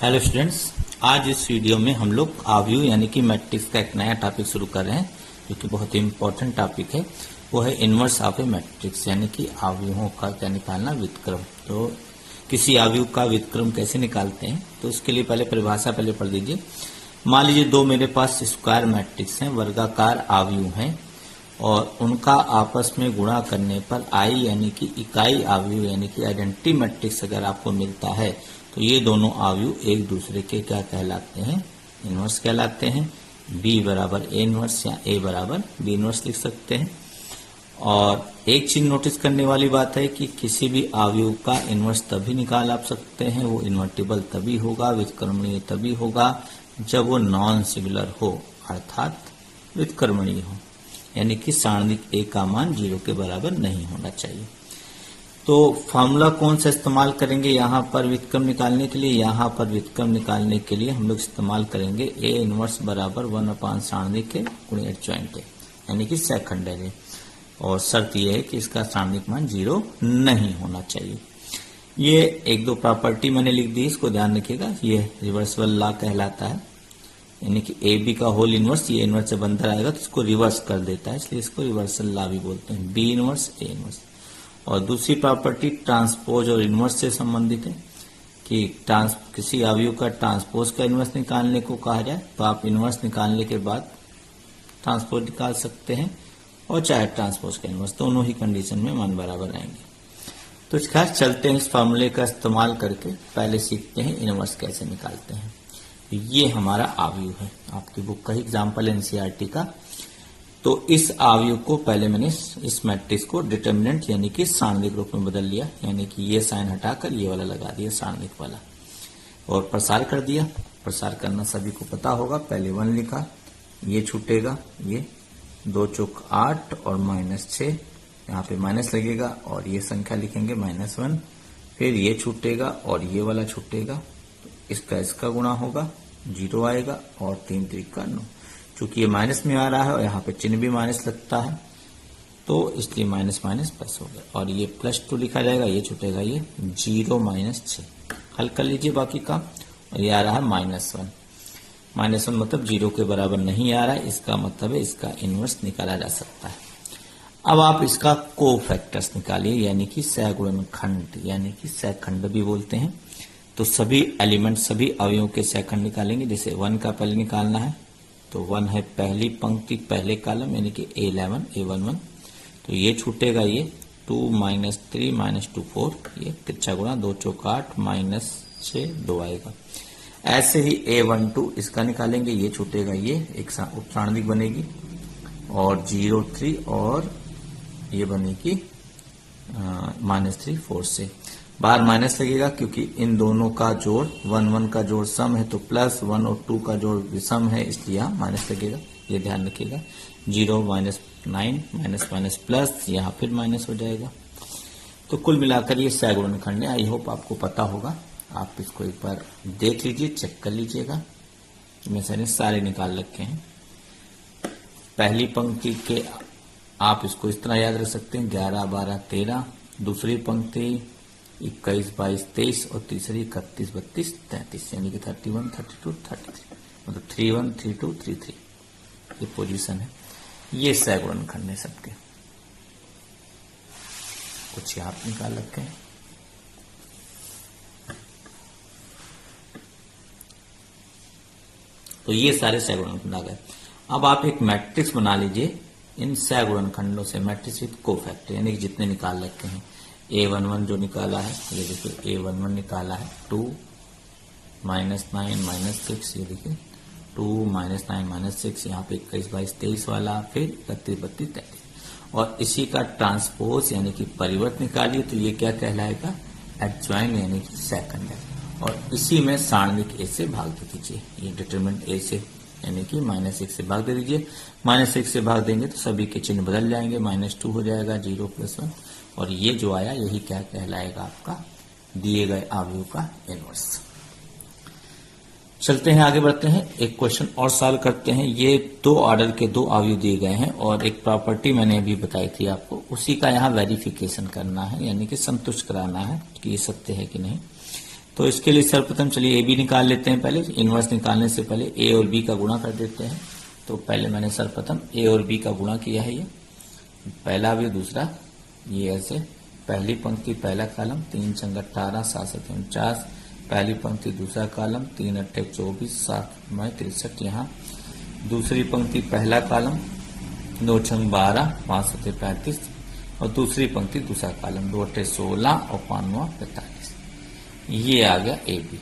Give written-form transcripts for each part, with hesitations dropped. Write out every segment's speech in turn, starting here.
Hello students, आज इस video में हम लोग आव्यूह यानी कि मैट्रिक्स का एक नया टॉपिक शुरू कर रहे हैं जो कि बहुत ही इम्पोर्टेंट टॉपिक है। वो है इनवर्स ऑफ ए मैट्रिक्स यानी कि आव्यूहों का क्या निकालना, व्युत्क्रम। तो किसी आव्यूह का व्युत्क्रम कैसे निकालते हैं, तो उसके लिए पहले परिभाषा पहले पढ़ लीजिए। मान लीजिए दो मेरे पास स्क्वायर मैट्रिक्स हैं, वर्गाकार आव्यूह हैं और उनका आपस में गुणा करने पर आई यानी कि इकाई आव्यूह यानी कि आइडेंटिटी मैट्रिक्स अगर आपको मिलता है तो ये दोनों आव्यूह एक दूसरे के क्या कहलाते हैं, इनवर्स कहलाते हैं। B बराबर A इनवर्स या A बराबर B इनवर्स लिख सकते हैं। और एक चीज नोटिस करने वाली बात है कि किसी भी आव्यूह का इनवर्स तभी निकाल आप सकते हैं, वो इन्वर्टिबल तभी होगा, व्युत्क्रमणीय तभी होगा जब वो नॉन सिंगुलर हो, अर्थात व्युत्क्रमणीय हो, यानी कि सारणिक A का मान 0 के बराबर नहीं होना चाहिए। तो फॉर्मूला कौन सा इस्तेमाल करेंगे यहाँ पर व्युत्क्रम निकालने के लिए? यहाँ पर व्युत्क्रम निकालने के लिए हम लोग इस्तेमाल करेंगे A इनवर्स बराबर 1 सारणिक है गुणे एडजॉइंट है यानी कि सेकंडरी है। और शर्त यह है कि इसका सारणिक मान 0 नहीं होना चाहिए। ये एक दो प्रॉपर्टी मैंने लिख दी, इसको ध्यान रखिएगा। ये रिवर्सिबल लॉ कहलाता है, यानी कि ए बी का होल इनवर्स ये इनवर्स जब अंदर आएगा तो इसको रिवर्स कर देता है, इसलिए इसको रिवर्सल लॉ भी बोलते हैं। B inverse A inverse. और दूसरी प्रॉपर्टी ट्रांसपोज और इनवर्स से संबंधित है कि किसी अवयव का ट्रांसपोज का इनवर्स निकालने को कहा जाए तो आप इनवर्स निकालने के बाद ट्रांसपोज निकाल सकते हैं, और चाहे ट्रांसपोज का इनवर्स, दोनों ही कंडीशन में मान बराबर आएंगे। तो इसका चलते हैं, इस फार्मूले का इस्तेमाल करके पहले सीखते हैं इनवर्स कैसे निकालते हैं। ये हमारा आव्यूह है, आपकी बुक का एग्जाम्पल एनसीईआरटी का। तो इस आव्यूह को पहले मैंने इस मैट्रिक्स को डिटर्मिनेंट यानी कि सारणिक रूप में बदल लिया, यानी कि ये साइन हटाकर ये वाला लगा दिया सारणिक वाला, और प्रसार कर दिया। प्रसार करना सभी को पता होगा। पहले 1 लिखा, ये छूटेगा, ये 2 चौक 8 और -6, यहाँ पे माइनस लगेगा और ये संख्या लिखेंगे -1। फिर ये छूटेगा और ये वाला छूटेगा, इसका गुणा होगा, 0 आएगा और 3 त्रिका 9। चूंकि ये माइनस में आ रहा है और यहाँ पे चिन्ह भी माइनस लगता है तो इसलिए माइनस माइनस प्लस हो गया, और ये +2 लिखा जाएगा, ये छूटेगा, ये 0 -6। हल कर लीजिए बाकी का, और ये आ रहा है -1। -1 मतलब 0 के बराबर नहीं आ रहा है, इसका मतलब है इसका इनवर्स निकाला जा सकता है। अब आप इसका कोफैक्टर्स निकालिए, यानी कि सहगुणनखंड, यानी कि सहखंड भी बोलते हैं। तो सभी एलिमेंट, सभी अवयवों के सहखंड निकालेंगे। जैसे 1 का पहले निकालना है तो 1 है पहली पंक्ति पहले कॉलम यानी कि A11 तो ये छूटेगा, ये 2 -3 -2 4, ये तिरछा गुणा 2 चौक 8 -6 2 आएगा। ऐसे ही A12 इसका निकालेंगे, ये छूटेगा, ये एक उपसारणिक बनेगी, और 0 3 और ये बनेगी -3 4 से। बाहर माइनस लगेगा क्योंकि इन दोनों का जोड़ 1 1 का जोड़ सम है, तो +1 और 2 का जोड़ विषम है, इसलिए यहाँ माइनस लगेगा, ये ध्यान रखिएगा। 0 -9 माइनस प्लस, यहाँ फिर माइनस हो जाएगा। तो कुल मिलाकर ये सहगुणनखंड है। आई होप आपको पता होगा। आप इसको एक बार देख लीजिए, चेक कर लीजिएगा। मैंने सारे निकाल रखे हैं। पहली पंक्ति के आप इसको इस तरह याद रख सकते हैं, 11 12 13। दूसरी पंक्ति 21 22 23 और तीसरी 31 32 33, यानी कि 31 32 33, मतलब 31 32 33 ये पोजीशन है। ये सहगुणनखंड है सबके। कुछ आप निकाल रखे हैं। तो ये सारे सहगुणनखंड आ गए। अब आप एक मैट्रिक्स बना लीजिए इन सहगुणनखंडों से, मैट्रिक्स विद कोफैक्टर, यानी कि जितने निकाल रखे हैं। A11 जो निकाला है, ये देखिए A11 निकाला है, 2 -9 -6, ये देखिए 2 -9 -6, यहाँ पे 21 22 23 वाला, फिर 31 32 33, और इसी का ट्रांसपोज यानी कि परिवर्त निकालिए तो ये क्या कहलाएगा, एडजॉइंट यानी कि सेकंड है। और इसी में सारणिक A से भाग दे दीजिए, ये डिटरमिनेंट A से यानी कि -1 से भाग दे दीजिए। -1 से भाग देंगे तो सभी के चिन्ह बदल जाएंगे, -2 हो जाएगा, 0 +1, और ये जो आया यही क्या कहलाएगा, आपका दिए गए आव्यूह का इनवर्स। चलते हैं, आगे बढ़ते हैं, एक क्वेश्चन और सॉल्व करते हैं। ये 2 ऑर्डर के 2 आव्यूह दिए गए हैं और एक प्रॉपर्टी मैंने अभी बताई थी आपको, उसी का यहाँ वेरिफिकेशन करना है, यानी कि संतुष्ट कराना है कि ये सत्य है कि नहीं। तो इसके लिए सर्वप्रथम चलिए ए बी निकाल लेते हैं। पहले इनवर्स निकालने से पहले ए और बी का गुणा कर देते हैं। तो पहले मैंने सर्वप्रथम ए और बी का गुणा किया है, ये पहला भी दूसरा, ये ऐसे पहली पंक्ति पहला कॉलम 3 चंग 18 7 7 49, पहली पंक्ति दूसरा कॉलम 3 8 24 7 9 63, यहाँ दूसरी पंक्ति पहला कॉलम 2 छंग 12 5 7 35 और दूसरी पंक्ति दूसरा कॉलम 2 8 16 और 5 9 45। ये आ गया ए बी।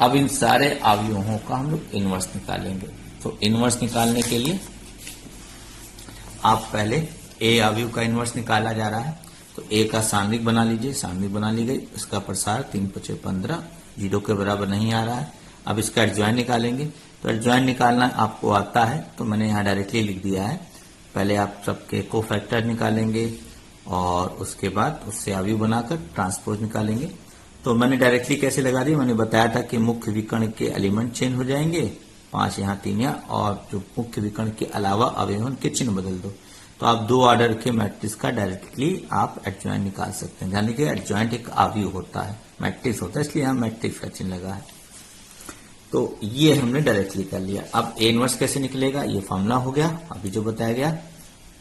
अब इन सारे अवयवों का हम लोग इनवर्स निकालेंगे। तो इनवर्स निकालने के लिए आप पहले ए अवयव का इनवर्स निकाला जा रहा है। तो ए का सारणिक बना लीजिए, सारणिक बना ली गई, इसका प्रसार 3 5 15 0 के बराबर नहीं आ रहा है। अब इसका एडजॉइंट निकालेंगे। तो एडजॉइंट निकालना आपको आता है तो मैंने यहाँ डायरेक्टली लिख दिया है। पहले आप सबके कोफैक्टर निकालेंगे और उसके बाद उससे अवयव बनाकर ट्रांसपोज निकालेंगे। तो मैंने डायरेक्टली कैसे लगा दी, मैंने बताया था कि मुख्य विकर्ण के एलिमेंट चेंज हो जाएंगे, 5 यहाँ 3 यहाँ, और जो मुख्य विकर्ण के अलावा अवयव के चिन्ह बदल दो। तो आप 2 ऑर्डर के मैट्रिक्स का डायरेक्टली आप एडजॉइंट निकाल सकते हैं। यानी कि एडजॉइंट एक अवयव होता है, मैट्रिक्स होता है, इसलिए यहाँ मैट्रिक्स का चिन्ह लगा है। तो ये हमने डायरेक्टली कर लिया। अब ए इनवर्स कैसे निकलेगा, ये फॉर्मूला हो गया अभी जो बताया गया,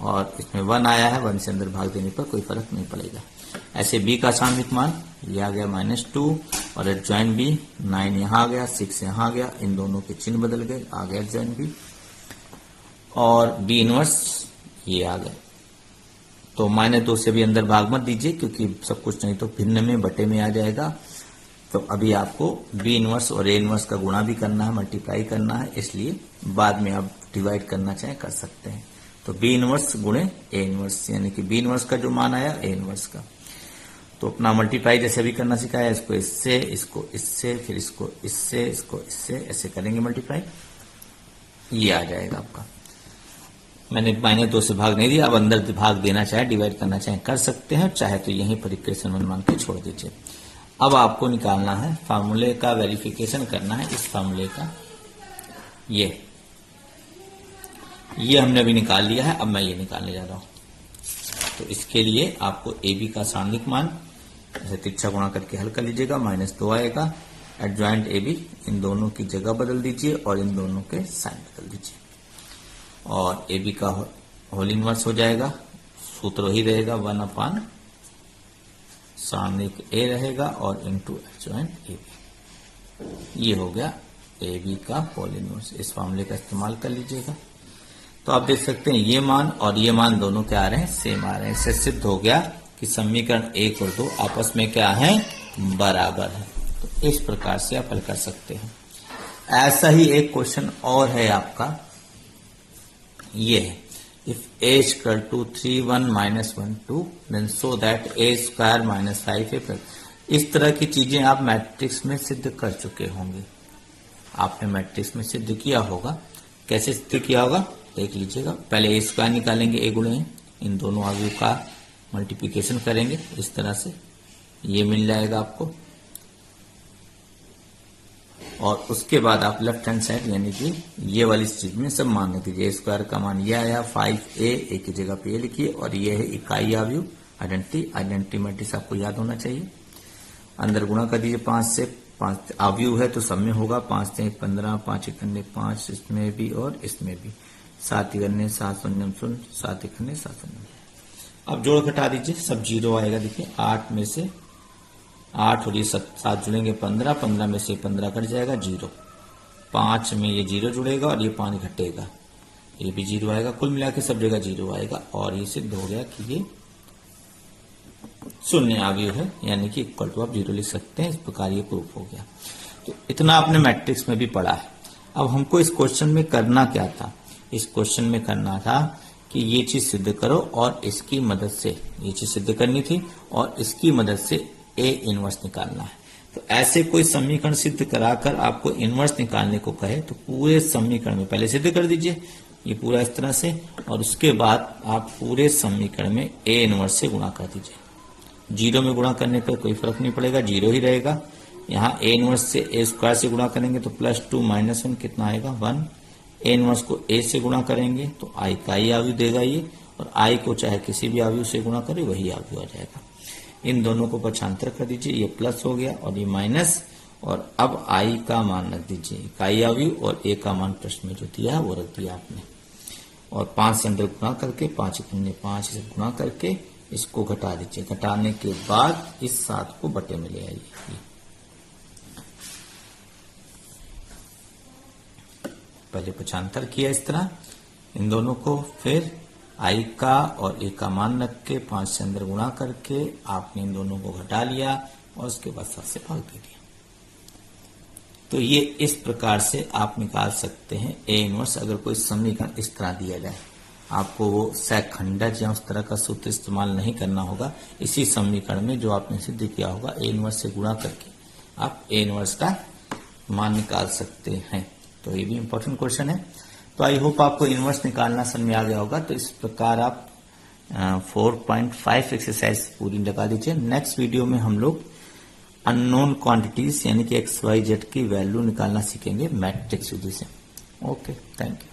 और इसमें 1 आया है, 1 से अंदर भाग देने पर कोई फर्क नहीं पड़ेगा। ऐसे बी का सारणिक मान ये आ गया -2 और एडजॉइंट बी 9 यहाँ आ गया, 6 यहाँ आ गया, इन दोनों के चिन्ह बदल गए, आ गया एडजॉइंट बी, और बी इनवर्स ये आ गया। तो -2 से भी अंदर भाग मत दीजिए क्योंकि सब कुछ नहीं तो भिन्न में बटे में आ जाएगा। तो अभी आपको बी इनवर्स और ए इनवर्स का गुणा भी करना है, मल्टीप्लाई करना है, इसलिए बाद में आप डिवाइड करना चाहे कर सकते हैं। तो बी इनवर्स गुणे ए इनवर्स, यानी कि बी इनवर्स का जो मान आया ए इनवर्स का। तो अपना मल्टीप्लाई जैसे अभी करना सिखाया, इसको इससे, इसको इससे, फिर इसको इससे, इसको इससे, ऐसे करेंगे मल्टीप्लाई, ये आ जाएगा आपका। मैंने -2 से भाग नहीं दिया, अब अंदर भाग देना चाहे डिवाइड करना चाहे कर सकते हैं, चाहे तो यहीं पर इक्वेशन 1 मान के छोड़ दीजिए। अब आपको निकालना है फार्मूले का, वेरिफिकेशन करना है इस फार्मूले का। ये हमने अभी निकाल लिया है, अब मैं ये निकालने जा रहा हूं। तो इसके लिए आपको ए बी का सारणिक मान ऐसे तिरछा गुणा करके हल कर लीजिएगा, -2 आएगा। एडजॉइंट ए बी, इन दोनों की जगह बदल दीजिए और इन दोनों के साइन बदल दीजिए, और ए बी का होल इनवर्स हो जाएगा। सूत्र वही रहेगा 1/, सारणिक ए रहेगा और इनटू एडजॉइंट ए बी। ये हो गया ए बी का होल इनवर्स। इस फार्मूले का इस्तेमाल कर लीजिएगा। तो आप देख सकते हैं ये मान और ये मान दोनों क्या आ रहे हैं, सेम आ रहे हैं। इससे सिद्ध हो गया कि समीकरण 1 और 2 आपस में क्या है, बराबर है। तो इस प्रकार से आप हल कर सकते हैं। ऐसा ही एक क्वेश्चन और है आपका, ये है if a equal to 3 1 -1 2 then so that a² -5a। इस तरह की चीजें आप मैट्रिक्स में सिद्ध कर चुके होंगे, आपने मैट्रिक्स में सिद्ध किया होगा। कैसे सिद्ध किया होगा देख लीजिएगा। पहले a² निकालेंगे, a गुणे इन दोनों अवयव का मल्टीप्लिकेशन करेंगे, इस तरह से ये मिल जाएगा आपको, और उसके बाद आप लेफ्ट हैंड साइड यानी कि ये वाली चीज में सब मान दीजिए। A² का मान ये आया 5a, a की जगह पे ये लिखिए, और ये है इकाई अवयव आइडेंटिटी मैट्रिक्स आपको याद होना चाहिए। अंदर गुणा कर दीजिए 5 से, 5 अवयव है तो सब में होगा, 5 से 15, 5 इकन्ने 5, इसमें भी और इसमें भी, 7 इकन्ने 7 शून्य 0, 7 इकन्ने 7 शून्य। अब जोड़ घटा दीजिए, सब 0 आएगा। देखिए 8 में से 8 और ये 7 जुड़ेंगे 15, 15 में से 15 कट जाएगा 0, 5 में ये 0 जुड़ेगा और ये 5 घटेगा, ये भी 0 आएगा। कुल मिला के सब जगह 0 आएगा, और ये सिद्ध हो गया कि ये शून्य अवयव है, यानी कि इक्वल टू आप 0 लिख सकते हैं। इस प्रकार ये प्रूफ हो गया। तो इतना आपने मैट्रिक्स में भी पढ़ा है। अब हमको इस क्वेश्चन में करना क्या था, इस क्वेश्चन में करना था कि ये चीज सिद्ध करो और इसकी मदद से ये चीज सिद्ध करनी थी, और इसकी मदद से ए इनवर्स निकालना है। तो ऐसे कोई समीकरण सिद्ध कराकर आपको इनवर्स निकालने को कहे तो पूरे समीकरण में पहले सिद्ध कर दीजिए ये पूरा इस तरह से, और उसके बाद आप पूरे समीकरण में ए इनवर्स से गुणा कर दीजिए। 0 में गुणा करने पर कोई फर्क नहीं पड़ेगा, 0 ही रहेगा। यहाँ ए इनवर्स से a² से गुणा करेंगे तो +2 -1 कितना आएगा 1। ए इनवर्स को a से गुणा करेंगे तो i का ही अवयव देगा ये, और i को चाहे किसी भी अवयव से गुणा करे वही अवयव आ जाएगा। इन दोनों को पक्षांतर कर दीजिए, ये प्लस हो गया और ये माइनस, और अब आई का मान रख दीजिए, इकाई अवयव, और ए का मान प्रश्न में जो दिया है वो रख दिया आपने। और 5 से अंदर गुणा करके 5 गुणे 5 से गुणा करके इसको घटा दीजिए। घटाने के बाद इस 7 को बटे में ले आइए। पहले पक्षांतर किया इस तरह इन दोनों को, फिर आई का और ए का मान रख के 5 से अंदर गुणा करके आपने इन दोनों को घटा लिया और उसके बाद 7 से भाग दे दिया। तो ये इस प्रकार से आप निकाल सकते हैं ए इनवर्स। अगर कोई समीकरण इस तरह दिया जाए, आपको वो सैखंडज या उस तरह का सूत्र इस्तेमाल नहीं करना होगा। इसी समीकरण में जो आपने सिद्ध किया होगा ए इनवर्स से गुणा करके आप ए इनवर्स का मान निकाल सकते हैं। तो ये भी इंपॉर्टेंट क्वेश्चन है। तो आई होप आपको इनवर्स निकालना समझ में आ गया होगा। तो इस प्रकार आप 4.5 एक्सरसाइज पूरी लगा दीजिए। नेक्स्ट वीडियो में हम लोग अननोन क्वांटिटीज यानी कि XYZ की वैल्यू निकालना सीखेंगे मैट्रिक्स विधि से। Okay, thank you.